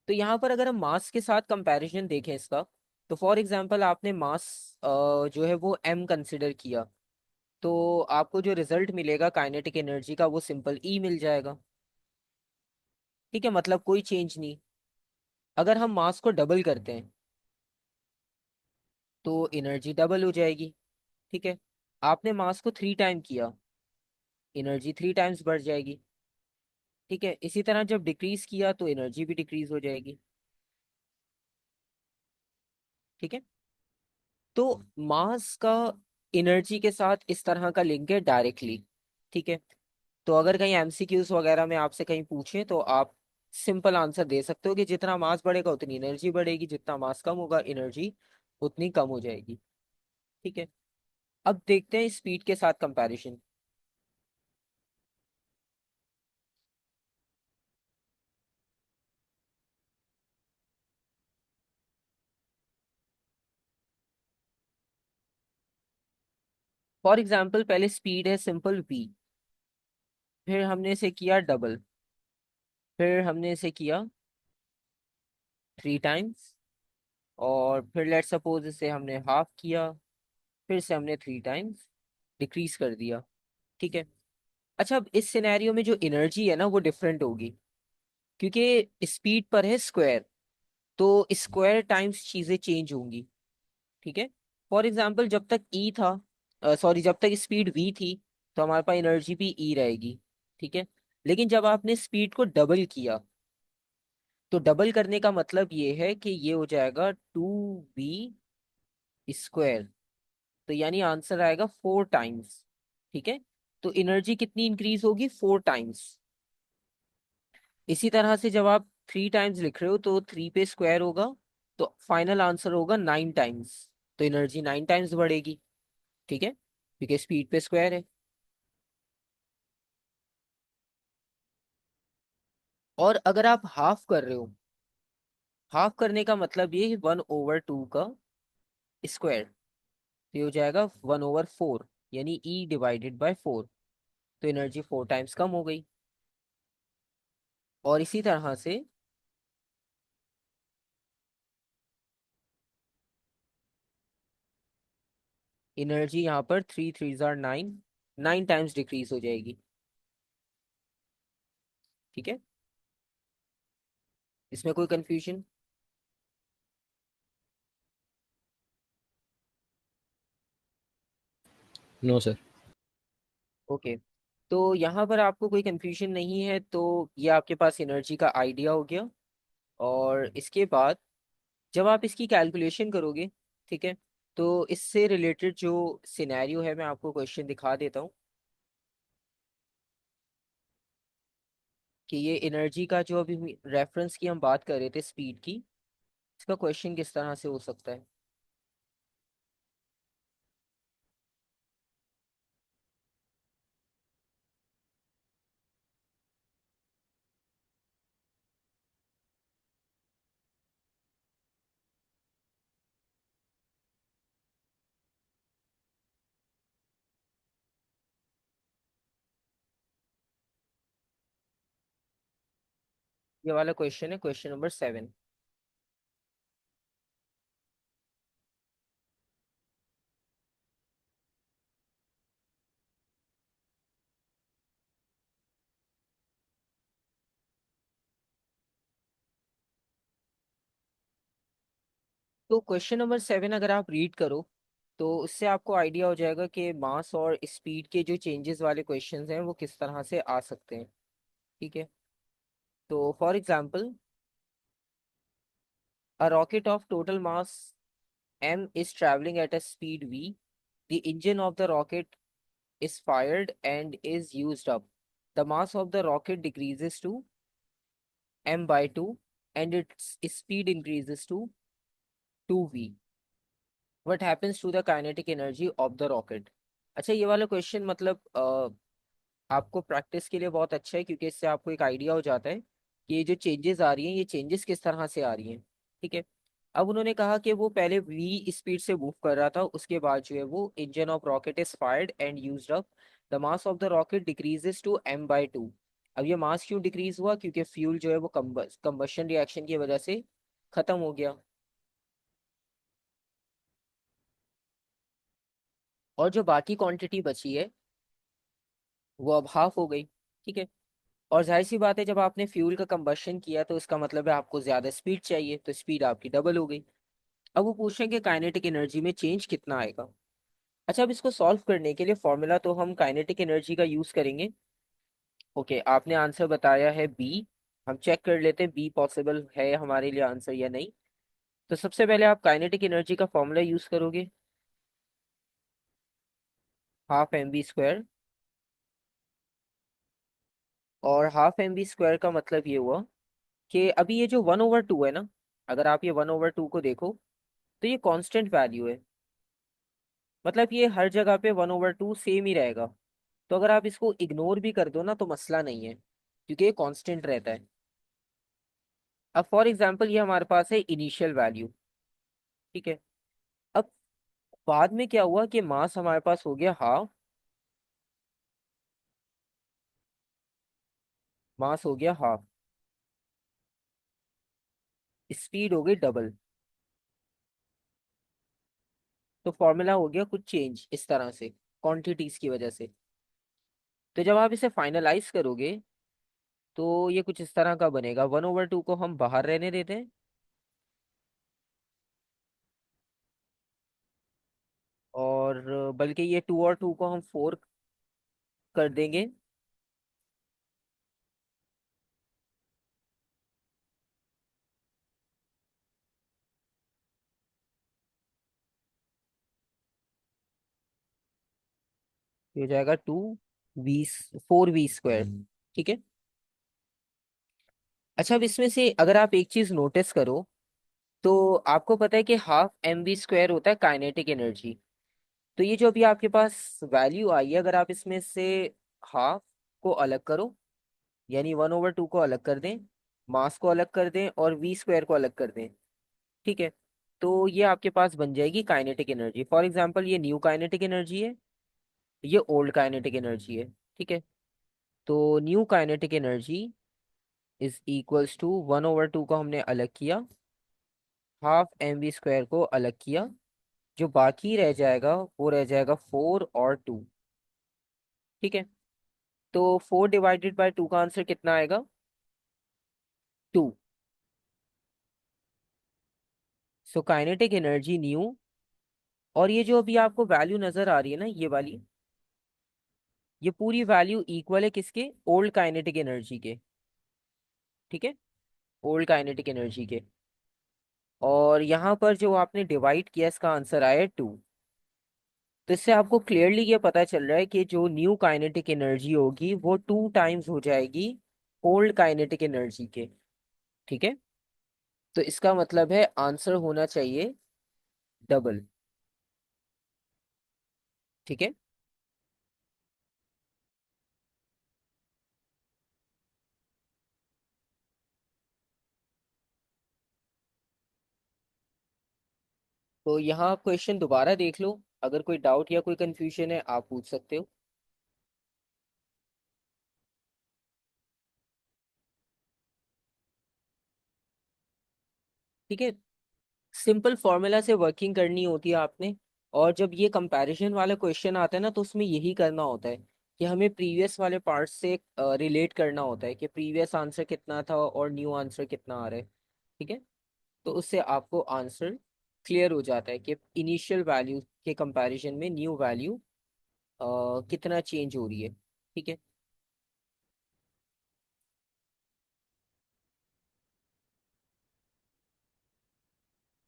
तो यहाँ पर अगर हम मास के साथ कंपैरिजन देखें इसका, तो फॉर एग्जांपल आपने मास जो है वो m कंसिडर किया, तो आपको जो रिजल्ट मिलेगा काइनेटिक एनर्जी का वो सिंपल E मिल जाएगा। ठीक है, मतलब कोई चेंज नहीं। अगर हम मास को डबल करते हैं तो एनर्जी डबल हो जाएगी। ठीक है, आपने मास को 3 टाइम किया, एनर्जी 3 टाइम्स बढ़ जाएगी। ठीक है, इसी तरह जब डिक्रीज किया तो एनर्जी भी डिक्रीज हो जाएगी। ठीक है, तो मास का एनर्जी के साथ इस तरह का लिंक है डायरेक्टली। ठीक है, तो अगर कहीं एमसीक्यूज वगैरह में आपसे कहीं पूछे तो आप सिंपल आंसर दे सकते हो कि जितना मास बढ़ेगा उतनी एनर्जी बढ़ेगी, जितना मास कम होगा एनर्जी उतनी कम हो जाएगी। ठीक है, अब देखते हैं स्पीड के साथ कंपैरिजन। फॉर एग्जाम्पल पहले स्पीड है सिंपल v, फिर हमने इसे किया डबल, फिर हमने इसे किया 3 टाइम्स, और फिर लेट सपोज इसे हमने हाफ किया, फिर से हमने 3 टाइम्स डिक्रीज कर दिया। ठीक है, अच्छा अब इस सिनेरियो में जो एनर्जी है ना वो डिफरेंट होगी, क्योंकि स्पीड पर है स्क्वायर, तो स्क्वायर टाइम्स चीजें चेंज होंगी। ठीक है, फॉर एग्जाम्पल जब तक ई था, सॉरी जब तक स्पीड वी थी, तो हमारे पास एनर्जी भी ई रहेगी। ठीक है, लेकिन जब आपने स्पीड को डबल किया, तो डबल करने का मतलब ये है कि ये हो जाएगा 2v स्क्वायर, तो यानी आंसर आएगा 4 टाइम्स। ठीक है, तो एनर्जी कितनी इंक्रीज होगी, 4 टाइम्स। इसी तरह से जब आप 3 टाइम्स लिख रहे हो तो 3 पे स्क्वायर होगा, तो फाइनल आंसर होगा 9 टाइम्स, तो एनर्जी 9 टाइम्स बढ़ेगी। ठीक है, क्योंकि स्पीड पे स्क्वायर है। और अगर आप हाफ कर रहे हो, हाफ करने का मतलब ये 1/2 का स्क्वायर, तो ये हो जाएगा 1/4, यानी E/4, तो एनर्जी 4 टाइम्स कम हो गई। और इसी तरह से एनर्जी यहाँ पर 3 3 9, 9 टाइम्स डिक्रीज हो जाएगी। ठीक है, इसमें कोई कंफ्यूजन? No sir. ओके, तो यहाँ पर आपको कोई कंफ्यूजन नहीं है, तो ये आपके पास एनर्जी का आइडिया हो गया। और इसके बाद जब आप इसकी कैलकुलेशन करोगे, ठीक है, तो इससे रिलेटेड जो सिनेरियो है मैं आपको क्वेश्चन दिखा देता हूँ कि ये एनर्जी का जो अभी रेफरेंस की हम बात कर रहे थे स्पीड की, इसका क्वेश्चन किस तरह से हो सकता है। ये वाला क्वेश्चन है क्वेश्चन नंबर 7। तो क्वेश्चन नंबर 7 अगर आप रीड करो तो उससे आपको आइडिया हो जाएगा कि मास और स्पीड के जो चेंजेस वाले क्वेश्चंस हैं वो किस तरह से आ सकते हैं। ठीक है, तो for example a rocket of total mass m is traveling at a speed v, the engine of the rocket is fired and is used up, the mass of the rocket decreases to m/2 and its speed increases to 2v. What happens to the kinetic energy of the rocket? अच्छा, ये वाला question मतलब आपको practice के लिए बहुत अच्छा है, क्योंकि इससे आपको एक आइडिया हो जाता है कि ये जो चेंजेस आ रही हैं, ये चेंजेस किस तरह से आ रही हैं। ठीक है। अब उन्होंने कहा कि वो पहले v स्पीड से मूव कर रहा था, उसके बाद जो है वो engine of rocket is fired and used up, the mass of the rocket decreases to m/2। अब ये मास क्यों डिक्रीज हुआ? क्योंकि फ्यूल जो है वो कंबशन रिएक्शन की वजह से खत्म हो गया, और जो बाकी क्वांटिटी बची है वो अब हाफ हो गई। ठीक है। और जाहिर सी बात है, जब आपने फ्यूल का कंबशन किया तो इसका मतलब है आपको ज्यादा स्पीड चाहिए, तो स्पीड आपकी डबल हो गई। अब वो पूछ रहे हैं कि काइनेटिक एनर्जी में चेंज कितना आएगा। अच्छा, अब इसको सॉल्व करने के लिए फॉर्मूला तो हम काइनेटिक एनर्जी का यूज करेंगे। ओके, आपने आंसर बताया है बी। हम चेक कर लेते हैं बी पॉसिबल है हमारे लिए आंसर या नहीं। तो सबसे पहले आप काइनेटिक एनर्जी का फॉर्मूला यूज करोगे, ½ mv²। और ½ mv² का मतलब ये हुआ कि अभी ये जो 1/2 है ना, अगर आप ये 1/2 को देखो तो ये कांस्टेंट वैल्यू है। मतलब ये हर जगह पे 1/2 सेम ही रहेगा। तो अगर आप इसको इग्नोर भी कर दो ना तो मसला नहीं है, क्योंकि ये कांस्टेंट रहता है। अब फॉर एग्जांपल ये हमारे पास है इनिशियल वैल्यू। ठीक है। अब बाद में क्या हुआ कि मास हमारे पास हो गया हाफ, मास हो गया हाफ, स्पीड हो गई डबल। तो फॉर्मूला हो गया कुछ चेंज इस तरह से, क्वांटिटीज की वजह से। तो जब आप इसे फाइनलाइज करोगे तो ये कुछ इस तरह का बनेगा। 1/2 को हम बाहर रहने देते हैं, और बल्कि ये 2 और 2 को हम 4 कर देंगे। ये हो जाएगा 4v²। ठीक है। अच्छा, अब इसमें से अगर आप एक चीज नोटिस करो तो आपको पता है कि ½ mv² होता है काइनेटिक एनर्जी। तो ये जो अभी आपके पास वैल्यू आई है, अगर आप इसमें से हाफ को अलग करो, यानी 1/2 को अलग कर दें, मास को अलग कर दें और v² को अलग कर दें, ठीक है, तो ये आपके पास बन जाएगी काइनेटिक एनर्जी। फॉर एग्जांपल ये न्यू काइनेटिक एनर्जी है, ये ओल्ड काइनेटिक एनर्जी है। ठीक है। तो new kinetic energy is equals to 1/2 को हमने अलग किया, ½ mv² को अलग किया, जो बाकी रह जाएगा वो रह जाएगा 4 और 2। ठीक है। तो 4 डिवाइडेड बाय 2 का आंसर कितना आएगा? 2। सो काइनेटिक एनर्जी न्यू, और ये जो अभी आपको वैल्यू नजर आ रही है ना, ये वाली, ये पूरी वैल्यू इक्वल है किसके? ओल्ड काइनेटिक एनर्जी के। ठीक है। ओल्ड काइनेटिक एनर्जी के। और यहाँ पर जो आपने डिवाइड किया इसका आंसर आया 2। तो इससे आपको क्लियरली ये पता चल रहा है कि जो न्यू काइनेटिक एनर्जी होगी वो 2 टाइम्स हो जाएगी ओल्ड काइनेटिक एनर्जी के। ठीक है। तो इसका मतलब है आंसर होना चाहिए डबल। ठीक है। तो यहाँ आप क्वेश्चन दोबारा देख लो, अगर कोई डाउट या कोई कंफ्यूजन है आप पूछ सकते हो। ठीक है। सिंपल फॉर्मूला से वर्किंग करनी होती है आपने। और जब ये कंपैरिजन वाला क्वेश्चन आता है ना, तो उसमें यही करना होता है कि हमें प्रीवियस वाले पार्ट से रिलेट करना होता है कि प्रीवियस आंसर कितना था और न्यू आंसर कितना आ रहा है। ठीक है। तो उससे आपको आंसर क्लियर हो जाता है कि इनिशियल वैल्यू के कंपैरिजन में न्यू वैल्यू कितना चेंज हो रही है। ठीक है।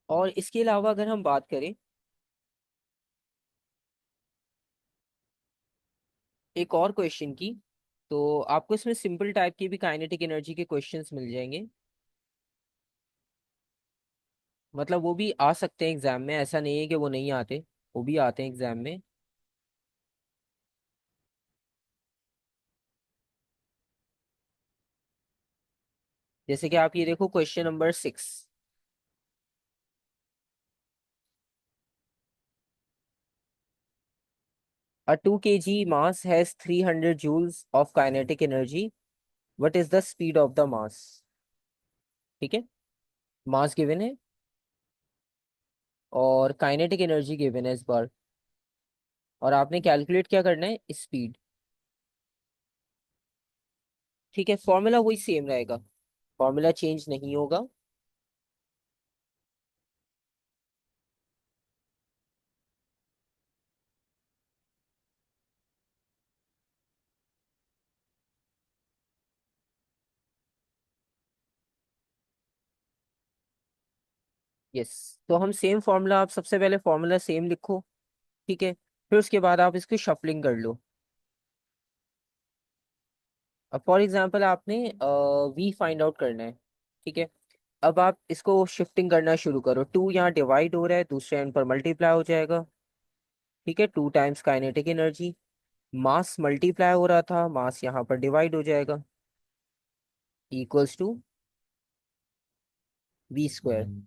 और इसके अलावा अगर हम बात करें एक और क्वेश्चन की, तो आपको इसमें सिंपल टाइप की भी काइनेटिक एनर्जी के क्वेश्चंस मिल जाएंगे। मतलब वो भी आ सकते हैं एग्जाम में, ऐसा नहीं है कि वो नहीं आते, वो भी आते हैं एग्जाम में। जैसे कि आप ये देखो question number 6। A 2 kg mass has 300 joules of kinetic energy. What is the speed of the mass? ठीक है, मास गिवन है और काइनेटिक एनर्जी गिवन है इस बार, और आपने कैलकुलेट क्या करना है, स्पीड। ठीक है, फॉर्मूला वही सेम रहेगा, फॉर्मूला चेंज नहीं होगा। यस, तो हम सेम फॉर्मूला, आप सबसे पहले फॉर्मूला सेम लिखो। ठीक है, फिर उसके बाद आप इसकी शफलिंग कर लो। अब फॉर एग्जांपल आपने वी फाइंड आउट करना है। ठीक है, अब आप इसको शिफ्टिंग करना शुरू करो। टू यहाँ डिवाइड हो रहा है, दूसरे एंड पर मल्टीप्लाई हो जाएगा। ठीक है, 2 टाइम्स काइनेटिक एनर्जी। मास मल्टीप्लाई हो रहा था, मास यहाँ पर डिवाइड हो जाएगा, इक्वल्स टू V²।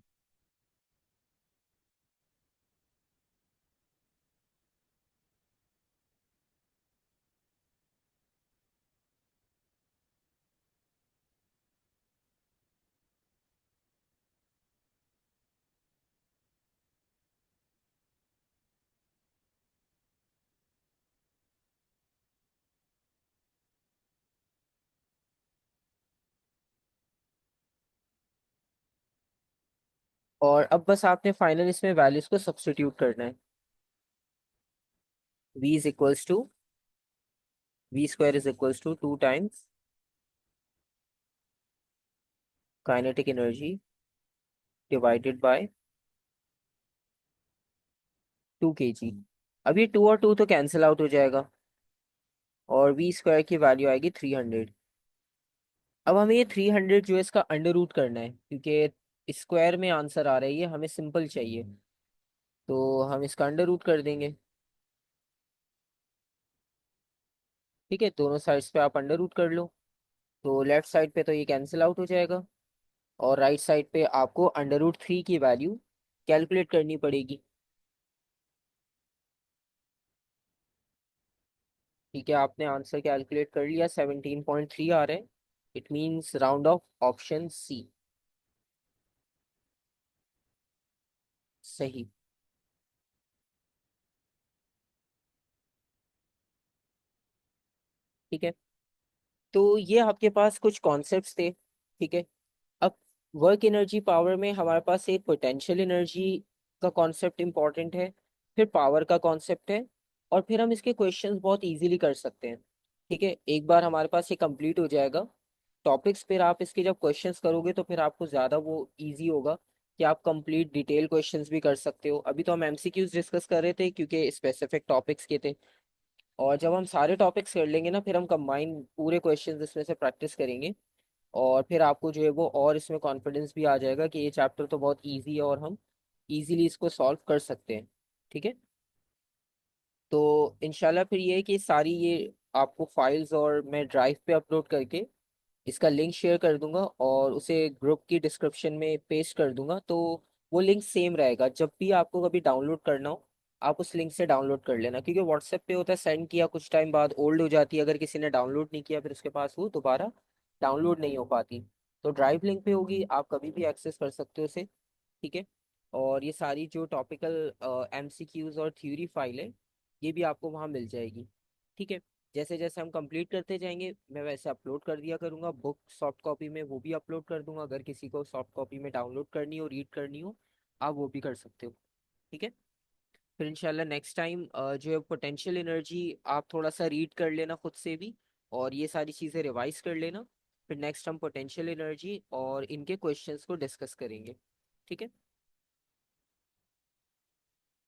और अब बस आपने फाइनल इसमें वैल्यूज को सब्स्टिट्यूट करना है। V is equals to V² is equals to 2 times kinetic energy divided by 2 kg। अब ये 2 और 2 तो कैंसिल आउट हो जाएगा, और V² की वैल्यू आएगी 300। अब हमें ये 300 जो है इसका अंडर रूट करना है, क्योंकि स्क्वायर में आंसर आ रहा है, ये हमें सिंपल चाहिए, तो हम इसका अंडर रूट कर देंगे। ठीक है, दोनों साइड्स पे आप अंडर रूट कर लो, तो लेफ्ट साइड पे तो ये कैंसिल आउट हो जाएगा, और राइट साइड पे आपको अंडर रूट 3 की वैल्यू कैलकुलेट करनी पड़ेगी। ठीक है, आपने आंसर कैलकुलेट कर लिया, 17.3 आ रहे हैं। It means round off option C सही। ठीक है, तो ये आपके पास कुछ कॉन्सेप्ट्स थे। ठीक है, अब वर्क एनर्जी पावर में हमारे पास एक पोटेंशियल एनर्जी का कॉन्सेप्ट इंपॉर्टेंट है, फिर पावर का कॉन्सेप्ट है, और फिर हम इसके क्वेश्चंस बहुत इजीली कर सकते हैं। ठीक है, एक बार हमारे पास ये कंप्लीट हो जाएगा टॉपिक्स, फिर आप इसके जब क्वेश्चंस करोगे तो फिर आपको ज़्यादा वो इजी होगा कि आप कंप्लीट डिटेल क्वेश्चंस भी कर सकते हो। अभी तो हम एमसीक्यूज डिस्कस कर रहे थे क्योंकि स्पेसिफिक टॉपिक्स के थे, और जब हम सारे टॉपिक्स कर लेंगे ना, फिर हम कंबाइन पूरे क्वेश्चंस इसमें से प्रैक्टिस करेंगे, और फिर आपको जो है वो और इसमें कॉन्फिडेंस भी आ जाएगा कि ये चैप्टर तो बहुत इजी है और हम इजीली इसको सॉल्व कर सकते हैं। ठीक है, तो इंशाल्लाह फिर ये है कि सारी ये आपको फाइल्स और मैं ड्राइव पे अपलोड करके इसका लिंक शेयर कर दूंगा, और उसे ग्रुप की डिस्क्रिप्शन में पेस्ट कर दूंगा, तो वो लिंक सेम रहेगा। जब भी आपको कभी डाउनलोड करना हो, आप उस लिंक से डाउनलोड कर लेना, क्योंकि व्हाट्सएप पे होता है सेंड किया कुछ टाइम बाद ओल्ड हो जाती है, अगर किसी ने डाउनलोड नहीं किया फिर उसके पास वो दोबारा डाउनलोड नहीं हो पाती। तो ड्राइव लिंक पे होगी, आप कभी भी एक्सेस कर सकते हो उसे। ठीक है, और ये सारी जो टॉपिकल एमसीक्यूज और थ्योरी फाइल है, ये भी आपको वहाँ मिल जाएगी। ठीक है, जैसे जैसे हम कंप्लीट करते जाएंगे मैं वैसे अपलोड कर दिया करूँगा, बुक सॉफ्ट कॉपी में वो भी अपलोड कर दूंगा, अगर किसी को सॉफ्ट कॉपी में डाउनलोड करनी हो, रीड करनी हो, आप वो भी कर सकते हो। ठीक है, फिर इंशाल्लाह नेक्स्ट टाइम जो है पोटेंशियल एनर्जी आप थोड़ा सा रीड कर लेना खुद से भी, और ये सारी चीज़ें रिवाइज कर लेना। फिर नेक्स्ट हम पोटेंशियल एनर्जी और इनके क्वेश्चंस को डिस्कस करेंगे। ठीक है।